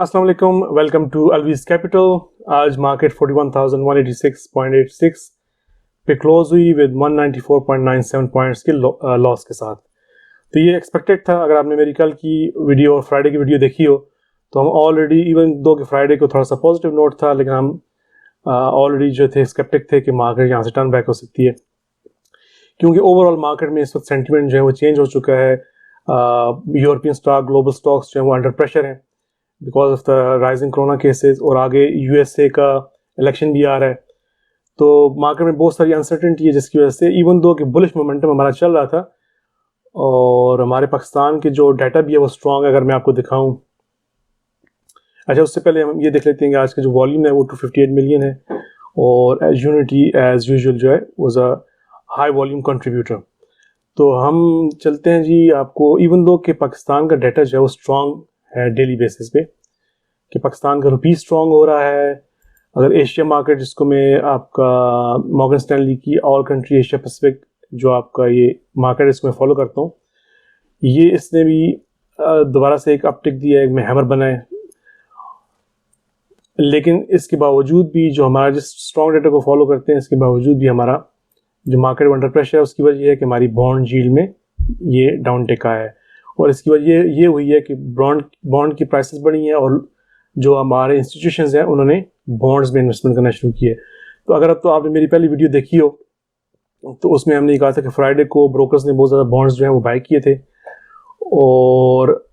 अस्सलाम वालेकुम, welcome to अलवीज capital. आज मार्केट 41,186.86 पे क्लोज हुई विद 194.97 पॉइंट्स के लॉस के साथ। तो ये एक्सपेक्टेड था। अगर आपने मेरी कल की वीडियो और फ्राइडे की वीडियो देखी हो तो हम ऑलरेडी, इवन दो कि फ्राइडे को थोड़ा सा पॉजिटिव नोट था, लेकिन हम ऑलरेडी जो थे स्केप्टिक थे कि मार्केट यहाँ से टर्न बैक हो सकती है, क्योंकि ओवरऑल मार्केट में इस वक्त सेंटिमेंट जो है वो चेंज हो चुका है। यूरोपियन स्टॉक, ग्लोबल स्टॉक्स जो है वो अंडर प्रेशर हैं because of the rising corona cases, और आगे यूएसए का इलेक्शन भी आ रहा है। तो मार्केट में बहुत सारी अनसर्टेनिटी है, जिसकी वजह से इवन दो कि बुलिश मोमेंटम हमारा चल रहा था और हमारे पाकिस्तान के जो डाटा भी है वो स्ट्रॉन्ग है। अगर मैं आपको दिखाऊं, अच्छा उससे पहले हम ये देख लेते हैं कि आज का जो वॉल्यूम है वो 258 मिलियन है, और यूनिटी एज यूजुअल जो है was a high volume contributor. तो हम चलते हैं जी। आपको इवन दो कि पाकिस्तान का डाटा जो है वो स्ट्रॉन्ग है डेली बेसिस पे, कि पाकिस्तान का रुपी स्ट्रॉन्ग हो रहा है। अगर एशिया मार्केट, जिसको मैं आपका मॉर्गन स्टैनली की ऑल कंट्री एशिया पैसिफिक जो आपका ये मार्केट है, इसको मैं फॉलो करता हूँ, ये इसने भी दोबारा से एक अपटिक दिया है, एक में हैमर बना है। लेकिन इसके बावजूद भी जो हमारा जिस स्ट्रॉन्ग डेटा को फॉलो करते हैं, इसके बावजूद भी हमारा जो मार्केट अंडर प्रेशर है, उसकी वजह यह है कि हमारी बॉन्ड यील्ड में ये डाउन टेक आया है। और इसकी वजह ये हुई है कि बॉन्ड की प्राइसेस बढ़ी हैं, और जो हमारे इंस्टीट्यूशंस हैं उन्होंने बॉन्ड्स में इन्वेस्टमेंट करना शुरू किया है। तो अगर अब तो आपने मेरी पहली वीडियो देखी हो तो उसमें हमने कहा था कि फ्राइडे को ब्रोकर्स ने बहुत ज़्यादा बॉन्ड्स जो हैं वो बाय किए थे, और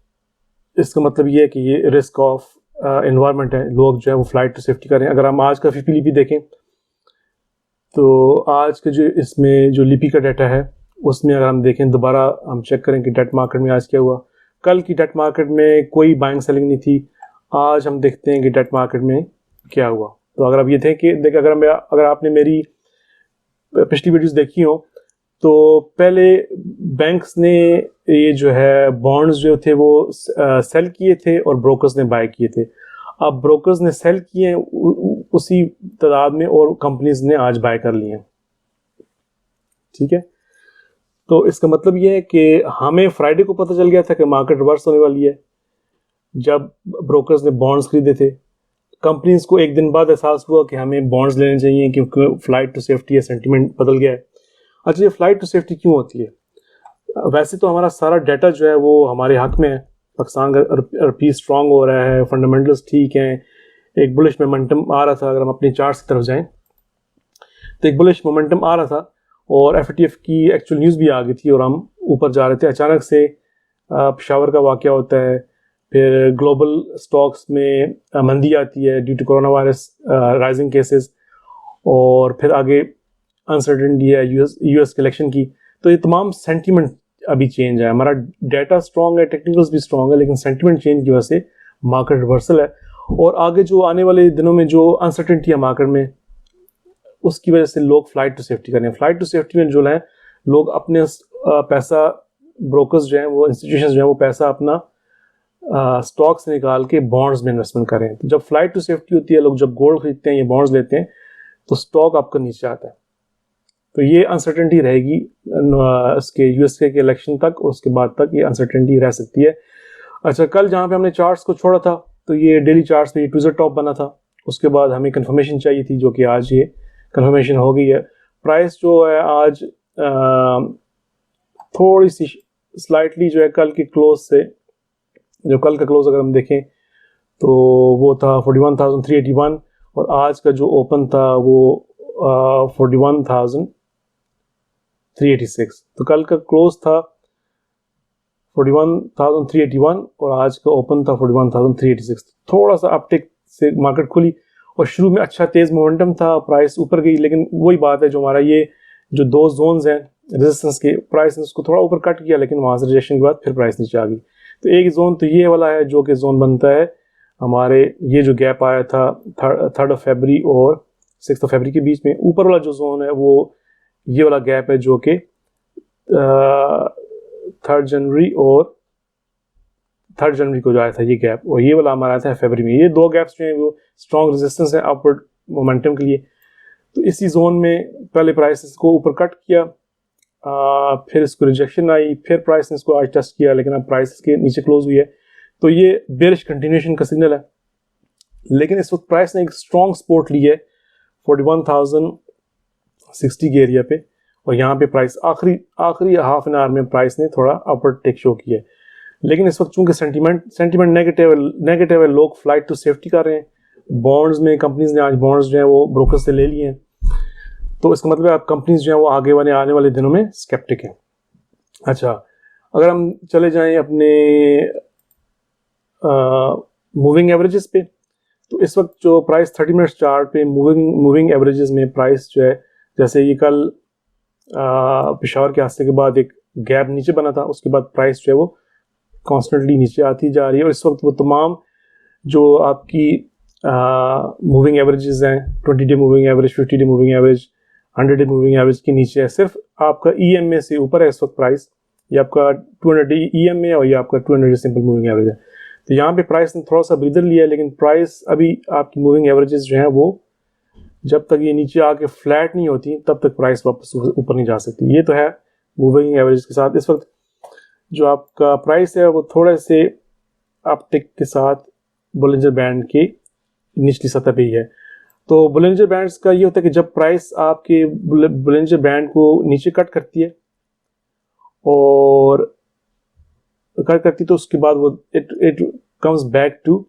इसका मतलब ये है कि ये रिस्क ऑफ एनवायरनमेंट है, लोग जो है वो फ्लाइट टू सेफ्टी करें। अगर हम आज का FPLP देखें तो आज के जो इसमें जो लिपि का डाटा है उसमें अगर हम देखें, दोबारा हम चेक करें कि डेट मार्केट में आज क्या हुआ। कल की डेट मार्केट में कोई बाइंग सेलिंग नहीं थी। आज हम देखते हैं कि डेट मार्केट में क्या हुआ। तो अगर आप ये थे कि देखिए, अगर आपने मेरी पिछली वीडियोस देखी हो तो पहले बैंक्स ने ये जो है बॉन्ड्स जो थे वो सेल किए थे और ब्रोकर्स ने बाय किए थे। अब ब्रोकर्स ने सेल किए उसी तादाद में, और कंपनीज ने आज बाय कर लिए हैं। ठीक है, तो इसका मतलब ये है कि हमें फ्राइडे को पता चल गया था कि मार्केट रिवर्स होने वाली है, जब ब्रोकर्स ने बॉन्ड्स खरीदे थे। कंपनीज को एक दिन बाद एहसास हुआ कि हमें बॉन्ड्स लेने चाहिए, क्योंकि फ्लाइट टू सेफ्टी या सेंटीमेंट बदल गया है। अच्छा, ये फ्लाइट टू सेफ्टी क्यों होती है? वैसे तो हमारा सारा डाटा जो है वो हमारे हक में है। पाकिस्तान का रुपी स्ट्रॉन्ग हो रहा है, फंडामेंटल्स ठीक हैं, एक बुलिश मोमेंटम आ रहा था। अगर हम अपनी चार्ट्स की तरफ जाएं तो एक बुलिश मोमेंटम आ रहा था, और FATF की एक्चुअल न्यूज़ भी आ गई थी और हम ऊपर जा रहे थे। अचानक से पेशावर का वाक़या होता है, फिर ग्लोबल स्टॉक्स में मंदी आती है due to corona virus rising cases, और फिर आगे अनसर्टेनिटी है यूएस के इलेक्शन की। तो ये तमाम सेंटीमेंट अभी चेंज है। हमारा डाटा स्ट्रॉन्ग है, टेक्निकल्स भी स्ट्रॉन्ग है, लेकिन सेंटीमेंट चेंज की वजह से मार्केट रिवर्सल है। और आगे जो आने वाले दिनों में जो अनसर्टेनिटी है मार्केट में, उसकी वजह से लोग फ्लाइट टू सेफ्टी करें। फ्लाइट टू सेफ्टी में जो है लोग अपने पैसा, ब्रोकर्स जो हैं वो, इंस्टीट्यूशंस जो हैं वो पैसा अपना स्टॉक से निकाल के बॉन्ड्स में इन्वेस्टमेंट करें। तो जब फ्लाइट टू सेफ्टी होती है, लोग जब गोल्ड खरीदते हैं या बॉन्ड्स लेते हैं, तो स्टॉक आपका नीचे आता है। तो ये अनसर्टेनिटी रहेगी इसके यूएसए के इलेक्शन तक, और उसके बाद तक ये अनसर्टेनिटी रह सकती है। अच्छा, कल जहाँ पे हमने चार्ट्स को छोड़ा था, तो ये डेली चार्ट्स पे ये ट्विज़र टॉप बना था। उसके बाद हमें कंफर्मेशन चाहिए थी, जो कि आज ये कंफर्मेशन हो गई है। प्राइस जो है आज थोड़ी सी स्लाइटली जो है कल के क्लोज से, जो कल का क्लोज अगर हम देखें तो वो था 41,381, और आज का जो ओपन था वो 41,386। तो कल का क्लोज था 41,381 और आज का ओपन था 41,386। थोड़ा सा अपटिक से मार्केट खुली, और शुरू में अच्छा तेज़ मोमेंटम था, प्राइस ऊपर गई। लेकिन वही बात है, जो हमारा ये जो दो जोन्स हैं रेजिस्टेंस के, प्राइस ने उसको थोड़ा ऊपर कट किया, लेकिन वहाँ से रिजेक्शन के बाद फिर प्राइस नीचे आ गई। तो एक जोन तो ये वाला है जो कि जोन बनता है हमारे, ये जो गैप आया था 3 फरवरी और 6 फरवरी के बीच में। ऊपर वाला जो जोन है वो ये वाला गैप है, जो कि 3 जनवरी और 3 जनवरी को जो आया था ये गैप, और ये वाला हमारा आया था फरवरी में। ये दो गैप्स जो हैं वो स्ट्रॉन्ग रेजिस्टेंस है अपवर्ड मोमेंटम के लिए। तो इसी जोन में पहले प्राइस को ऊपर कट किया, फिर इसको रिजेक्शन आई, फिर प्राइस ने इसको आज टेस्ट किया, लेकिन अब प्राइस के नीचे क्लोज हुई है। तो ये बेरिश कंटिन्यूएशन का सिग्नल है। लेकिन इस वक्त प्राइस ने एक स्ट्रॉन्ग सपोर्ट ली है 41,060 के एरिया पे, और यहाँ पे प्राइस आखिरी हाफ एन आवर में प्राइस ने थोड़ा अपवर्ड टेक शो किया है। लेकिन इस वक्त चूंकि सेंटीमेंट नेगेटिव है, लोग फ्लाइट टू सेफ्टी कर रहे हैं। बॉन्ड्स में कंपनीज ने आज बॉन्ड्स जो है वो ब्रोकर से ले लिए हैं, तो इसका मतलब अब कंपनीज जो है वो आने वाले दिनों में स्केप्टिक हैं। अच्छा, अगर हम चले जाएं अपने मूविंग एवरेजेस पे, तो इस वक्त जो प्राइस 30 मिनट्स चार्ट पे मूविंग एवरेजेस में प्राइस जो है, जैसे ये कल पेशावर के हादसे के बाद एक गैप नीचे बना था, उसके बाद प्राइस जो है वो कॉन्स्टेंटली नीचे आती जा रही है। और इस वक्त वो तमाम जो आपकी मूविंग एवरेजेस हैं, 20 day moving average, 50 day moving average, 100 day moving average के नीचे है। सिर्फ आपका EMA से ऊपर है इस वक्त प्राइस, ये आपका 200 डे EMA और ये आपका 200 डे सिंपल मूविंग एवरेज है। तो यहाँ पे प्राइस ने थोड़ा सा ब्रीदर लिया है, लेकिन प्राइस अभी आपकी मूविंग एवरेजेस जो हैं वो जब तक ये नीचे आके फ्लैट नहीं होती तब तक प्राइस वापस ऊपर नहीं जा सकती। ये तो है मूविंग एवरेज के साथ। इस वक्त जो आपका प्राइस है वो थोड़े से अपटिक के साथ बोलिंजर बैंड के निचली सतह पे ही है। तो बोलिंजर बैंड्स का ये होता है कि जब प्राइस आपके बोलिंजर बैंड को नीचे कट करती है और तो उसके बाद वो it comes back to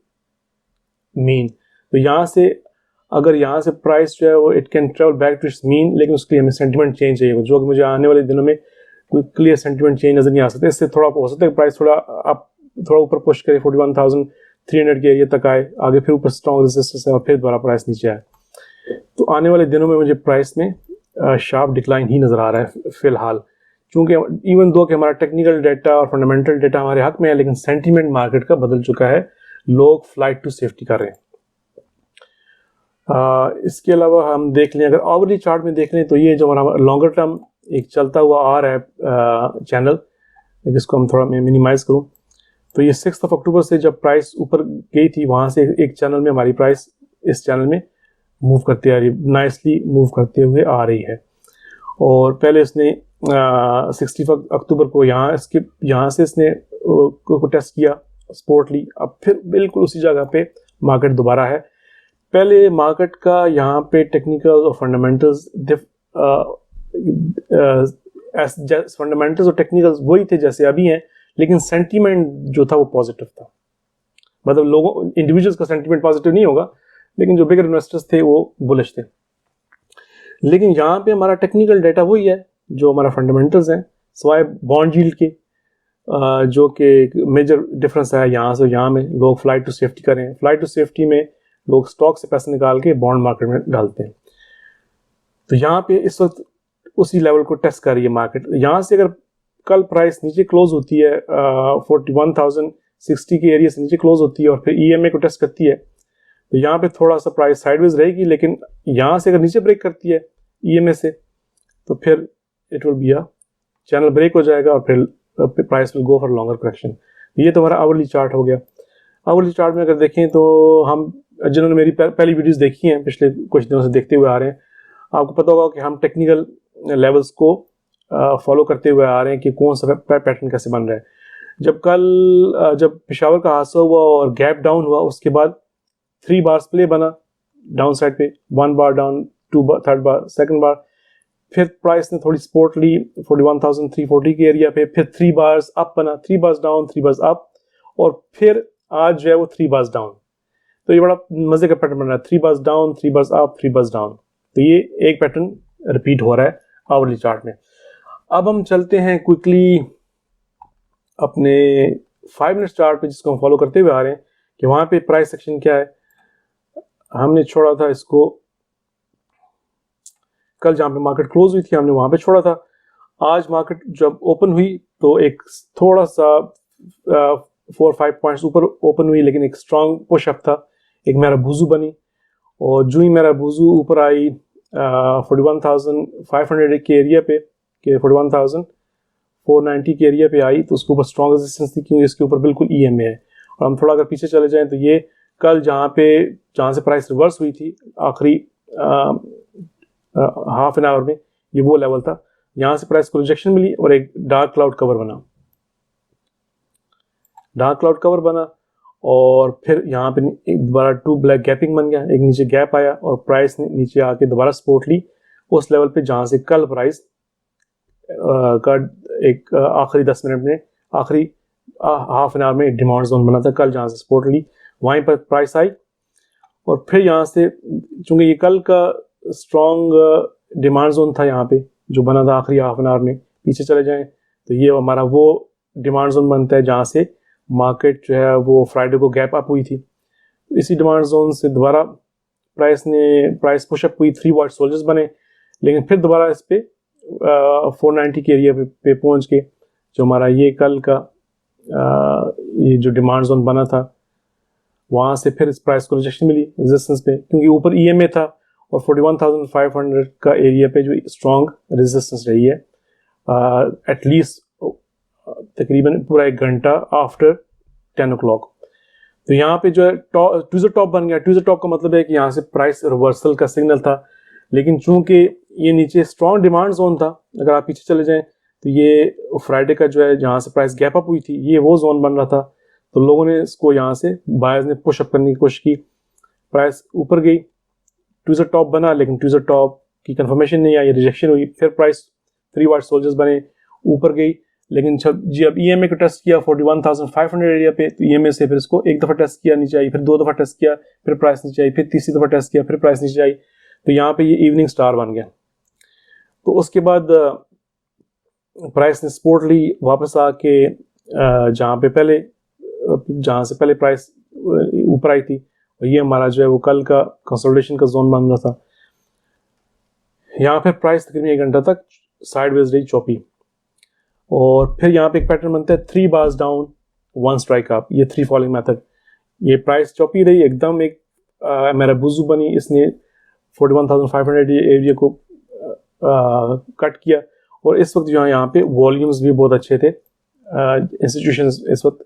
mean. तो यहाँ से अगर यहाँ से प्राइस जो है वो it can travel back to its mean, लेकिन उसके लिए हमें सेंटीमेंट चेंज चाहिए, जो कि मुझे आने वाले दिनों में कोई क्लियर सेंटीमेंट चेंज नजर नहीं आ सकता। इससे थोड़ा हो सकता है प्राइस थोड़ा ऊपर पुश करे, 41,300 के एरिया तक आए, आगे फिर ऊपर स्ट्रॉन्ग रेजिस्टेंस है और फिर दोबारा प्राइस नीचे आए। तो आने वाले दिनों में मुझे प्राइस में शार्प डिक्लाइन ही नजर आ रहा है फिलहाल, क्योंकि इवन दो कि हमारा टेक्निकल डेटा और फंडामेंटल डेटा हमारे हक में है, लेकिन सेंटीमेंट मार्केट का बदल चुका है, लोग फ्लाइट टू सेफ्टी कर रहे हैं। इसके अलावा हम देख लें, अगर आवरली चार्ट में देख लें, तो ये जो हमारा लॉन्गर टर्म एक चलता हुआ आ रहा है चैनल, जिसको हम थोड़ा मैं मिनिमाइज करूं, तो ये 6 अक्टूबर से जब प्राइस ऊपर गई थी, वहां से एक चैनल में हमारी प्राइस इस चैनल में मूव करते आ रही, नाइसली मूव करते हुए आ रही है। और पहले इसने 60 अक्टूबर को यहाँ से इसने को टेस्ट किया, सपोर्ट ली, अब फिर बिल्कुल उसी जगह पे मार्केट दोबारा है। पहले मार्केट का यहाँ पे टेक्निकल और फंडामेंटल्स और टेक्निकल्स वही थे जैसे अभी हैं, लेकिन सेंटीमेंट जो था वो पॉजिटिव था। मतलब लोगों इंडिविजुअल्स का सेंटीमेंट पॉजिटिव नहीं होगा, लेकिन जो बिगर इन्वेस्टर्स थे वो बुलिश थे। लेकिन यहाँ पे हमारा टेक्निकल डेटा वही है जो हमारा फंडामेंटल्स हैं, सिवाय बॉन्ड यील्ड के, जो कि मेजर डिफरेंस है यहाँ से यहाँ में। लोग फ्लाइट टू सेफ्टी करें, फ्लाइट टू सेफ्टी में लोग स्टॉक से पैसे निकाल के बॉन्ड मार्केट में डालते हैं। तो यहाँ पे इस वक्त उसी लेवल को टेस्ट कर रही है मार्केट। यहाँ से अगर कल प्राइस नीचे क्लोज होती है 41,060 के एरिया से नीचे क्लोज होती है और फिर EMA को टेस्ट करती है, तो यहाँ पे थोड़ा सा प्राइस साइडवेज रहेगी, लेकिन यहाँ से अगर नीचे ब्रेक करती है EMA से, तो फिर it will be a channel break हो जाएगा और फिर price will go for longer correction. ये तो हमारा आवरली चार्ट हो गया। आवरली चार्ट में अगर देखें तो हम जिन्होंने मेरी पहली वीडियोस देखी हैं, पिछले कुछ दिनों से देखते हुए आ रहे हैं, आपको पता होगा कि हम टेक्निकल लेवल्स को फॉलो करते हुए आ रहे हैं कि कौन सा पैटर्न कैसे बन रहा है। जब पेशावर का हादसा हुआ और गैप डाउन हुआ, उसके बाद 3 बार्स प्ले बना डाउन साइड पे, 1 बार डाउन, 2 बार, 3rd बार, 2nd बार, फिर प्राइस ने थोड़ी सपोर्ट ली 41,340 के एरिया पे, फिर 3 बार्स अप बना, 3 बार्स डाउन, 3 बार्स अप, और फिर आज जो है वो 3 बार्स डाउन। तो ये बड़ा मजे का पैटर्न बन रहा है, 3 bars down, 3 bars up, 3 bars down. तो ये एक पैटर्न रिपीट हो रहा है आवरली चार्ट में। अब हम चलते हैं क्विकली अपने 5 मिनट चार्ट पे, जिसको हम फॉलो करते हुए आ रहे हैं कि वहां पे प्राइस सेक्शन क्या है। हमने छोड़ा था इसको कल जहां पे मार्केट क्लोज हुई थी, हमने वहां पे छोड़ा था। आज मार्केट जब ओपन हुई तो एक थोड़ा सा 4-5 पॉइंट्स ऊपर ओपन हुई, लेकिन एक स्ट्रांग पुशअप था, एक मेरा बुजू बनी, और जो ही मेरा बुजू ऊपर आई 41,500 के एरिया पे, कि 41,490 के एरिया पे आई, तो उसके ऊपर स्ट्रॉन्ग रेजिस्टेंस थी, क्योंकि इसके ऊपर बिल्कुल EMA है। और हम थोड़ा अगर पीछे चले जाएं तो ये कल जहाँ से प्राइस रिवर्स हुई थी आखिरी हाफ एन आवर में, ये वो लेवल था। यहाँ से प्राइस को रिजेक्शन मिली और एक डार्क क्लाउड कवर बना, और फिर यहाँ पे एक दोबारा टू ब्लैक गैपिंग बन गया, एक नीचे गैप आया और प्राइस ने नीचे आके दोबारा सपोर्ट ली उस लेवल पे जहाँ से कल प्राइस का एक आखिरी 10 मिनट में, आखिरी हाफ एन आवर में डिमांड जोन बना था कल, जहाँ से सपोर्ट ली वहीं पर प्राइस आई। और फिर यहाँ से चूंकि ये कल का स्ट्रॉन्ग डिमांड जोन था यहाँ पे जो बना था आखिरी हाफ एन आवर में, पीछे चले जाएं तो ये हमारा वो डिमांड जोन बनता है जहाँ से मार्केट जो है वो फ्राइडे को गैप अप हुई थी। इसी डिमांड जोन से दोबारा प्राइस पुशअप हुई, 3 वाट सोल्जर्स बने, लेकिन फिर दोबारा इस पे 490 के एरिया पे पहुंच के जो हमारा ये कल का ये जो डिमांड जोन बना था वहाँ से फिर इस प्राइस को रिजेक्शन मिली रेजिस्टेंस पे, क्योंकि ऊपर EMA था और 41,500 का एरिया पे जो स्ट्रॉन्ग रेजिस्टेंस रही है एटलीस्ट तकरीबन पूरा 1 घंटा आफ्टर 10 o'clock। तो यहाँ पे जो है ट्यूजर टॉप बन गया। ट्यूजर टॉप का मतलब है कि यहाँ से प्राइस रिवर्सल का सिग्नल था, लेकिन चूंकि ये नीचे स्ट्रॉन्ग डिमांड जोन था, अगर आप पीछे चले जाएं तो ये फ्राइडे का जो है जहाँ से प्राइस गैप अप हुई थी ये वो जोन बन रहा था, तो लोगों ने इसको यहाँ से बायर्स ने पुश अप करने की कोशिश की, प्राइस ऊपर गई, ट्यूजर टॉप बना, लेकिन ट्यूजर टॉप की कंफर्मेशन नहीं आई, रिजेक्शन हुई, फिर प्राइस 3 वाट सोल्जर्स बने, ऊपर गई, लेकिन जब EMA को टेस्ट किया 41,500 एरिया पे, तो EMA से फिर इसको एक दफ़ा टेस्ट किया नीचे आई, फिर 2 दफ़ा टेस्ट किया फिर प्राइस नीचे आई, फिर तीसरी दफ़ा टेस्ट किया फिर प्राइस नीचे आई, तो यहाँ पे ये इवनिंग स्टार बन गया। तो उसके बाद प्राइस ने सपोर्ट ली वापस आके जहाँ से पहले प्राइस ऊपर आई थी, और ये हमारा जो है वो कल का कंसोलिडेशन का जोन बन रहा था। यहाँ पे प्राइस तकरीबन 1 घंटा तक साइडवेज रही चौपी, और फिर यहाँ पे एक पैटर्न बनता है 3 बार्स डाउन 1 स्ट्राइक अप, ये 3 फॉलिंग मेथड। ये प्राइस चौपी रही एकदम, एक मेरा बुजू बनी, इसने 41,500 एरिया को कट किया, और इस वक्त जो है यहाँ पे वॉल्यूम्स भी बहुत अच्छे थे, इंस्टीट्यूशंस इस वक्त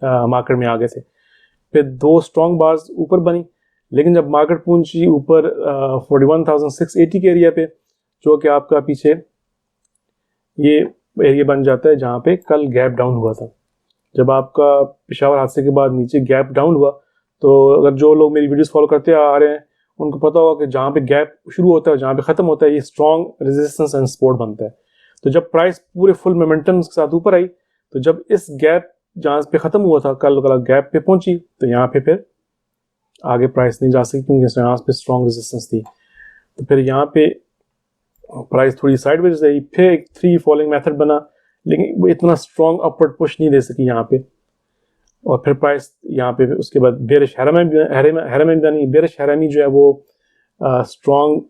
मार्केट में आ गए थे। फिर 2 स्ट्रॉन्ग बार्स ऊपर बनी, लेकिन जब मार्केट पहुंची ऊपर 41,680 के एरिया पे, जो कि आपका पीछे ये एरिया बन जाता है जहाँ पे कल गैप डाउन हुआ था। जब आपका पेशावर हादसे के बाद नीचे गैप डाउन हुआ, तो अगर जो लोग मेरी वीडियोस फॉलो करते आ रहे हैं उनको पता होगा कि जहाँ पे गैप शुरू होता है जहाँ पे ख़त्म होता है ये स्ट्रॉन्ग रेजिस्टेंस एंड सपोर्ट बनता है। तो जब प्राइस पूरे फुल मोमेंटम के साथ ऊपर आई, तो जब इस गैप जहाँ पे ख़त्म हुआ था कल वाला गैप पे पहुंची, तो यहाँ पे फिर आगे प्राइस नहीं जा सकी क्योंकि यहाँ पे स्ट्रॉन्ग रेजिस्टेंस थी। तो फिर यहाँ पे प्राइस थोड़ी साइडवेज रही, फिर एक 3 फॉलिंग मेथड बना, लेकिन वो इतना स्ट्रॉन्ग अपवर्ड पुश नहीं दे सकी यहाँ पे, और फिर प्राइस यहाँ पे उसके बाद बेरिश हैरामी बनी। बेरिश हैरामी जो है वो स्ट्रॉन्ग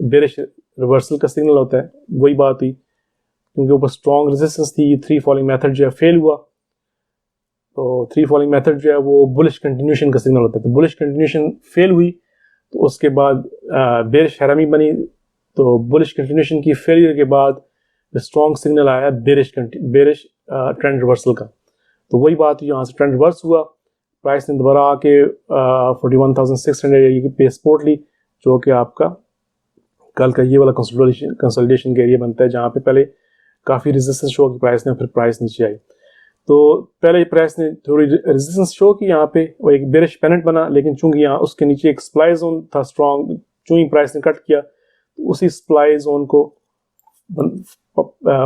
बेरिश रिवर्सल का सिग्नल होता है, वही बात हुई, क्योंकि ऊपर स्ट्रॉन्ग रेजिस्टेंस थी। 3 फॉलिंग मेथड जो है फेल हुआ, तो 3 फॉलिंग मेथड जो है वो बुलिश कंटिन्यूशन का सिग्नल होता है, तो बुलिश कंटिन्यूशन फेल हुई, तो उसके बाद बेरिश हैरामी बनी। तो बुलिश कंटिन्यूशन की फेलियर के बाद स्ट्रॉन्ग सिग्नल आया बेरिश ट्रेंड रिवर्सल का, तो वही बात यहाँ से ट्रेंड रिवर्स हुआ, प्राइस ने दोबारा आके 41,600 पे सपोर्ट ली, जो कि आपका कल का ये वाला कंसोलिडेशन का एरिया बनता है जहाँ पे पहले काफ़ी रेजिस्टेंस शो की प्राइस ने, फिर प्राइस नीचे आई। तो पहले प्राइस ने थोड़ी रेजिस्टेंस शो की यहाँ पे, वो एक बेरिश पेनेंट बना, लेकिन चूंकि यहाँ उसके नीचे एक सप्लाई जोन था स्ट्रॉन्ग, चूंकि प्राइस ने कट किया, तो उसी सप्लाई जोन को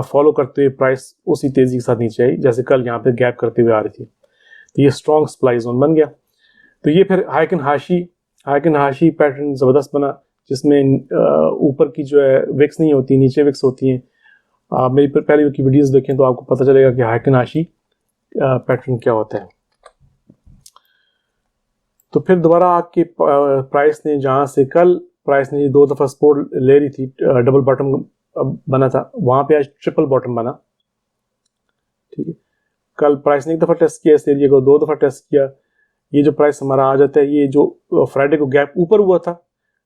फॉलो करते हुए प्राइस उसी तेज़ी के साथ नीचे आई जैसे कल यहाँ पे गैप करते हुए आ रही थी, तो ये स्ट्रॉन्ग सप्लाई जोन बन गया। तो ये फिर हाइक एंड हाशी पैटर्न ज़बरदस्त बना, जिसमें ऊपर की जो है विक्स नहीं होती, नीचे विक्स होती हैं। आप मेरी पहले की वीडियोस देखें तो आपको पता चलेगा कि हाइक एंड हाशी पैटर्न क्या होता है। तो फिर दोबारा आपके प्राइस ने जहाँ से कल प्राइस ने 2 दफ़ा सपोर्ट ले रही थी, डबल बॉटम बना था, वहाँ पे आज ट्रिपल बॉटम बना, ठीक है। कल प्राइस ने 1 दफ़ा टेस्ट किया इस एरिया को, 2 दफ़ा टेस्ट किया, ये जो प्राइस हमारा आ जाता है, ये जो फ्राइडे को गैप ऊपर हुआ था,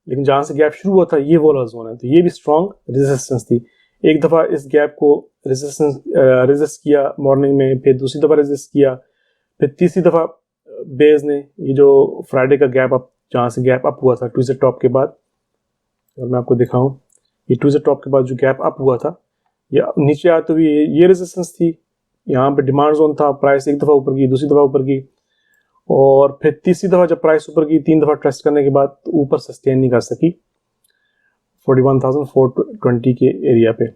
लेकिन जहाँ से गैप शुरू हुआ था ये वो वाला जोन है, तो ये भी स्ट्रॉन्ग रेजिस्टेंस थी। 1 दफ़ा इस गैप को रेजिस्ट किया मॉर्निंग में, फिर दूसरी दफ़ा रेजिस्ट किया, फिर तीसरी दफ़ा बेस ने ये जो फ्राइडे का गैप अप जहाँ से गैप अप हुआ था ट्यूजडे टॉप के बाद, अगर मैं आपको दिखाऊं, ये ट्यूजडे टॉप के बाद जो गैप अप हुआ था, ये नीचे आते हुए ये रेजिस्टेंस थी, यहाँ पे डिमांड जोन था, प्राइस एक दफ़ा ऊपर की, दूसरी दफ़ा ऊपर की, और फिर तीसरी दफ़ा जब प्राइस ऊपर की, 3 दफ़ा टेस्ट करने के बाद तो ऊपर सस्टेन नहीं कर सकी 41,420 के एरिया पे।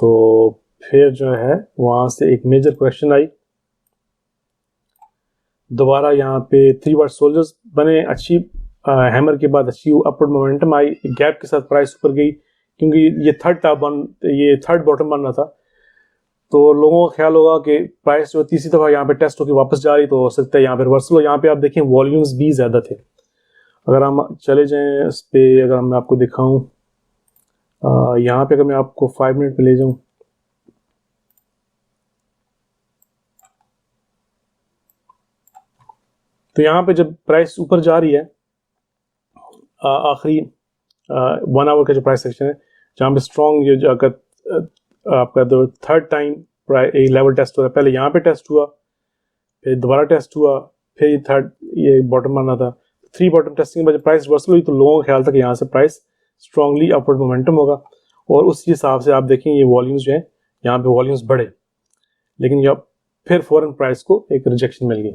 तो फिर जो है वहाँ से एक मेजर क्वेश्चन आई, दोबारा यहाँ पे 3 वाट सोल्जर्स बने, अच्छी हैमर के बाद अच्छी अपवर्ड मोमेंटम आई, गैप के साथ प्राइस ऊपर गई क्योंकि ये थर्ड बॉटम बन रहा था। तो लोगों का ख्याल होगा कि प्राइस जो तीसरी दफ़ा यहाँ पे टेस्ट होकर वापस जा रही, तो हो सकता है यहाँ पे रिवर्सल हो। यहाँ पे आप देखें वॉल्यूम्स भी ज़्यादा थे। अगर हम चले जाएं इस पर, अगर मैं आपको दिखाऊं, यहाँ पे अगर मैं आपको 5 मिनट पे ले जाऊं, तो यहाँ पे जब प्राइस ऊपर जा रही है, आखिरी 1 आवर का जो प्राइस सेक्शन है, जहाँ पे स्ट्रॉन्ग ये आपका जो थर्ड टाइम एक लेवल टेस्ट हो रहा है, पहले यहाँ पे टेस्ट हुआ, फिर दोबारा टेस्ट हुआ, फिर ये बॉटम आना था। 3 बॉटम टेस्टिंग के बाद प्राइस रिवर्सल हुई, तो लोगों का ख्याल था कि यहाँ से प्राइस स्ट्रांगली अपवर्ड मोमेंटम होगा, और उस हिसाब से आप देखें ये वॉल्यूम्स जो है यहाँ पे वॉल्यूम्स बढ़े, लेकिन जब फिर फौरन प्राइस को एक रिजेक्शन मिल गई।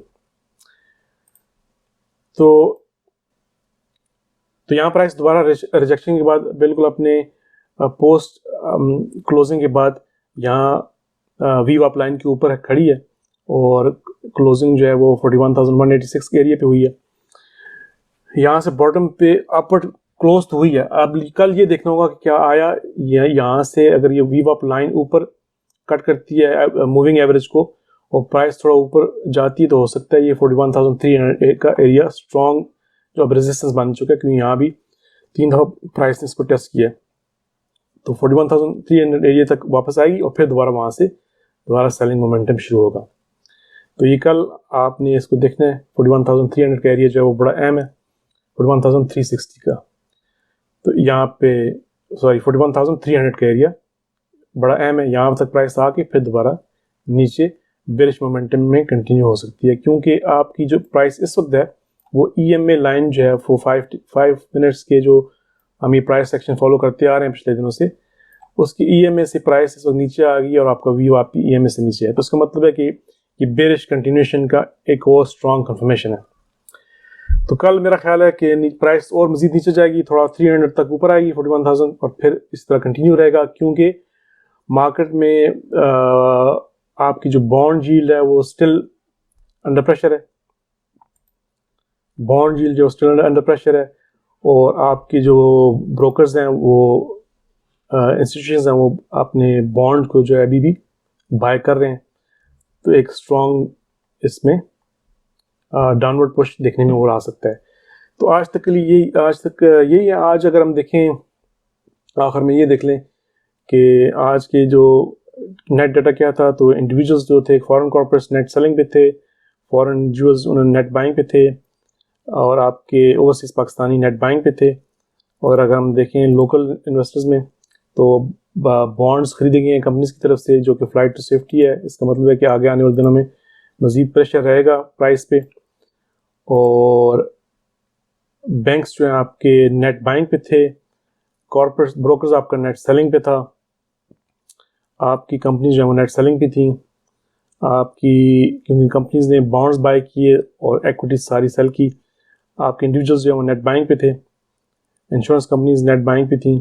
तो यहाँ प्राइस दोबारा रिजेक्शन के बाद बिल्कुल अपने पोस्ट क्लोजिंग के बाद यहाँ वी अप लाइन के ऊपर खड़ी है, और क्लोजिंग जो है वो 41,186 के एरिया पे हुई है। यहाँ से बॉटम पे अपवर्ड क्लोज तो हुई है। अब कल ये देखना होगा कि क्या आया यहाँ से, अगर ये वी अप लाइन ऊपर कट करती है मूविंग एवरेज को और प्राइस थोड़ा ऊपर जाती है, तो हो सकता है ये 41,300 का एरिया स्ट्रॉन्ग जो अब रेजिस्टेंस बन चुका है, क्योंकि यहाँ भी 3 दफ़ा प्राइस ने इसको टेस्ट किया। तो 41,300 एरिया तक वापस आएगी और फिर दोबारा वहाँ से दोबारा सेलिंग मोमेंटम शुरू होगा। तो ये कल आपने इसको देखना है। 41,300 का एरिया जो है वो बड़ा अहम है, 41,360 का। तो यहाँ पे 41,300 का एरिया बड़ा अहम है। यहाँ तक प्राइस आके फिर दोबारा नीचे बेरिश मोमेंटम में कंटिन्यू हो सकती है, क्योंकि आपकी जो प्राइस इस वक्त है वो EMA लाइन जो है वो 5 मिनट्स के जो हम ये प्राइस सेक्शन फॉलो करते आ रहे हैं पिछले दिनों से, उसकी EMA से प्राइस इस वक्त नीचे आ गई और आपका व्यू आपकी EMA से नीचे है। तो इसका मतलब है कि ये बेरिश कंटिन्यूएशन का एक और स्ट्रॉन्ग कंफर्मेशन है। तो कल मेरा ख्याल है कि प्राइस और मजीद नीचे जाएगी, थोड़ा 300 तक ऊपर आएगी 41,000, और फिर इस तरह कंटिन्यू रहेगा, क्योंकि मार्केट में आपकी जो बॉन्ड यील्ड है वो स्टिल अंडर प्रेशर है। बॉन्ड यील्ड जो स्टिल अंडर प्रेशर है, और आपके जो ब्रोकर्स हैं वो इंस्टीट्यूशंस हैं वो अपने बॉन्ड को जो है अभी भी बाय कर रहे हैं। तो एक स्ट्रॉन्ग इसमें डाउनवर्ड पुश देखने में और आ सकता है। तो आज तक यही है। आज अगर हम देखें, आखिर में ये देख लें कि आज के जो नेट डाटा क्या था, तो इंडिविजुअल्स जो थे फॉरेन कॉर्पोरेट्स नेट सेलिंग पे थे, फॉरेन इंडिविजुअल्स उन्होंने नेट बाइंग पे थे, और आपके ओवरसीज पाकिस्तानी नेट बाइंग पे थे। और अगर हम देखें लोकल इन्वेस्टर्स में, तो बॉन्ड्स खरीदे गए हैं कंपनीज की तरफ से, जो कि फ्लाइट टू सेफ्टी है। इसका मतलब है कि आगे आने वाले दिनों में मज़ीद प्रेशर रहेगा प्राइस पे, और बैंक्स जो हैं आपके नेट बाइंग पे थे, कॉर्पोरेट ब्रोकर्स आपका नेट सेलिंग पे था, आपकी कंपनीज जो है वो नेट सेलिंग पे थी आपकी, क्योंकि कंपनीज ने बॉन्ड्स बाय किए और इक्विटीज सारी सेल की। आपके इंडिविजुअल्स जो है वो नेट बाइंग पे थे, इंश्योरेंस कंपनीज नेट बाइंग पे थी,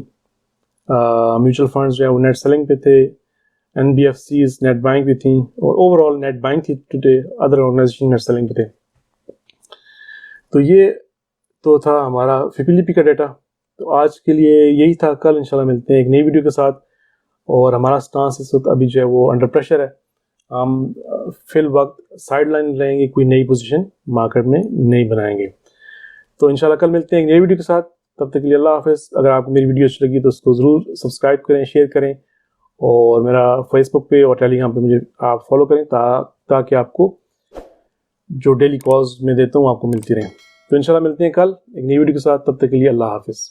म्यूचुअल फंड्स जो है वो नेट सेलिंग पे थे, NBFCs नेट बाइंग पे थी, और ओवरऑल नेट बाइंग थी today, other organisation net selling पे थे। तो ये तो था हमारा FIPLP का डाटा। तो आज के लिए यही था। कल इंशाल्लाह मिलते हैं एक नई वीडियो के साथ, और हमारा स्टांस इस वक्त अभी जो है वो अंडर प्रेशर है। हम फिल वक्त साइड लाइन रहेंगे, कोई नई पोजीशन मार्केट में नहीं बनाएंगे। तो इंशाल्लाह कल मिलते हैं एक नई वीडियो के साथ। तब तक के लिए अल्लाह हाफिज़। अगर आपको मेरी वीडियो अच्छी लगी तो उसको ज़रूर सब्सक्राइब करें, शेयर करें, और मेरा फेसबुक पे और टेलीग्राम पे मुझे आप फॉलो करें, ताकि आपको जो डेली कॉल्स मैं देता हूँ आपको मिलती रहें। तो इंशाल्लाह मिलते हैं कल एक नई वीडियो के साथ। तब तक के लिए अल्लाह हाफिज़।